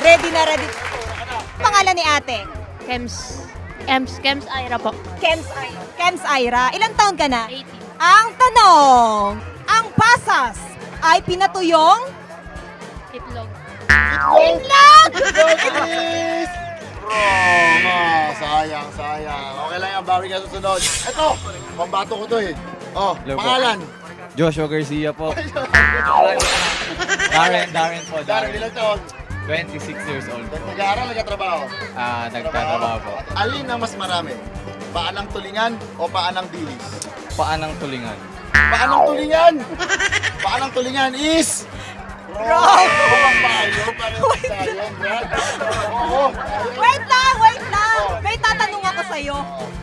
Ready na ready. Pangalan ni ate? Kems Ira po. Kems Ira. Ilang taon ka na? 18. Ang tanong, ang pasas ay pinatuyong Itlog. itlog! Please! Wrong! Oh, sayang. Okay lang yan, bawi ka susunod. Ito, pambato ko to eh. Oh, Hello po. pangalan. Joshua Garcia po. Darren po. Darren, ilang taon? 26 years old po. Nag-aaral, nagkatrabaho. Nagtatrabaho po. Alin ang mas marami? Paanang tulingan o paanang dilis? Paanang tulingan? Paanang tulingan? Paanang tulingan is... Wrong! Payo, parang sayang, Brad. Oo. Wait lang! May tatanong ako sa'yo.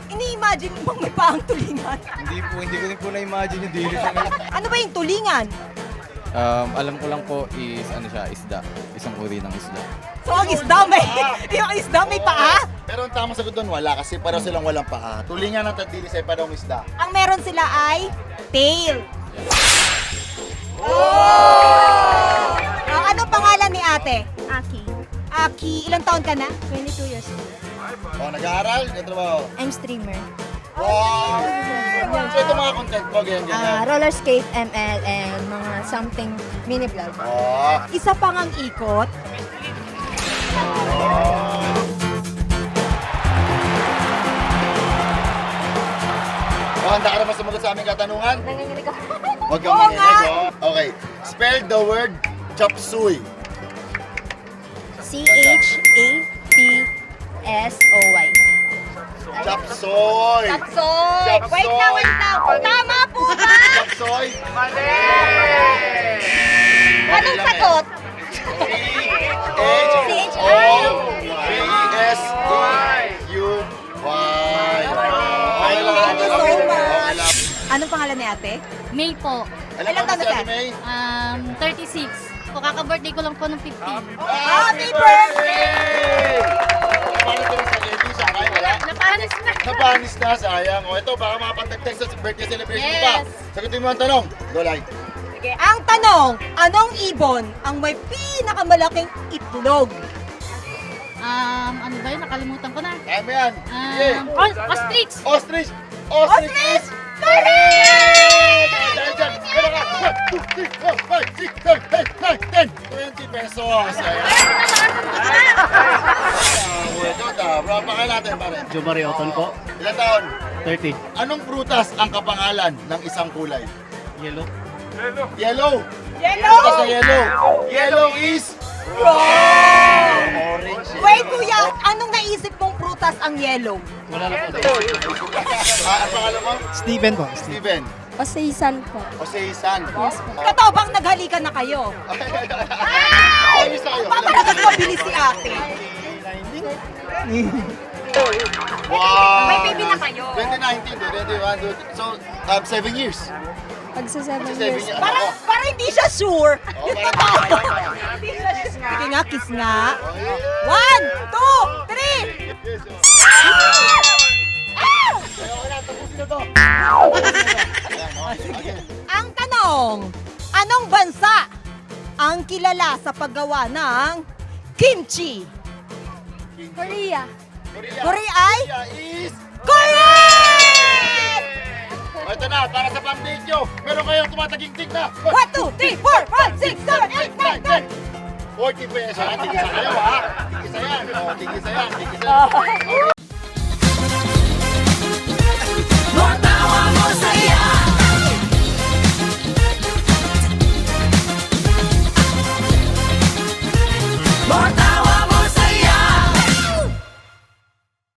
Ini-imagine mo bang may paang tulingan? Hindi ko rin po na-imagine yung dilis na ngayon. Ano ba yung tulingan? Alam ko lang po is isda. Isang uri ng isda. So ang isda may paa? Pero ang tamang sagot doon, wala kasi pareho silang walang paa. Tulingan at dilis ay parang isda. Ang meron sila ay tail. Oh! Anong pangalan ni ate? Aki. Aki, ilang taon ka na? 22 years old. Oh, nag-aaral, nagtatrabaho. I'm streamer. Wow! So ito mga content mo, ganyan. Roller skate, ML, and mga something mini vlog. Oh, Isa pang ang ikot. handa ka naman sumagot sa aming katanungan? Nanginginig ako. Huwag kang Oo nga. manginig, oh. Okay, spell the word chop suey. CHAPSOY. Chop soy. Tapsoy! Chop Wait soy. lang! Tama po ba? Chop soy. Anong sagot? C-H-O-V-S-U-Y. Thank you so much. Anong pangalan ni ate? May po. Ilan taon na si Ate May? 36. So, kaka-birthday ko lang po ng 15. Happy birthday! Paano ito ng spaghetti? Siya kaya wala? Napanis na. Napanis na, sayang. O ito, baka makapag-text sa birthday celebration mo pa. Yes. Sagutin mo ang tanong. Go, Lai. Sige, ang tanong, anong ibon ang may pinakamalaking itlog? Ano ba yun? Nakalimutan ko na. Kaya mo yan. Sige. Ostrich. Ostrich! Ostrich! is Correct! Dahil dyan, meron ka. 1, 2, 3, 4, 5, 6, 7, 8, 9, 10. 20 pesos. Ayan. Ito, bro. Pakay natin, pare. Jomari Oton po, Ilan taon? 30. Anong prutas ang kapangalan ng isang kulay? Yellow. Yellow. Yellow! Prutas na yellow. Yellow is Wrong! orange. Wait, kuya, anong naisip mong prutas ang yellow? Wala na po. Ang pangalan mo? Steven po. Steven. Oseisan po. Oseisan. Yes po. Totoo bang naghalikan na kayo? Ay, isa kayo. Papalagat mabilis si ate. Wow. May baby na kayo. 2019, 21, so 7 years. Pagsa 7 7 years. Para hindi siya sure. Oh, parang Hindi siya sure. Sige nga, kiss nga. 1, 2, 3. Ang tanong, anong bansa ang kilala sa paggawa ng kimchi? Korea. Korea ay? Korea is... Correct! O, ito na, para sa pang-video, meron kayong tumataging-tig na. 1, 2, 3, 4, 5, 6, 7, 8, 9, 10. 40 pesos. Tigisa kayo, ha? Tigisa yan. O, tigisa yan.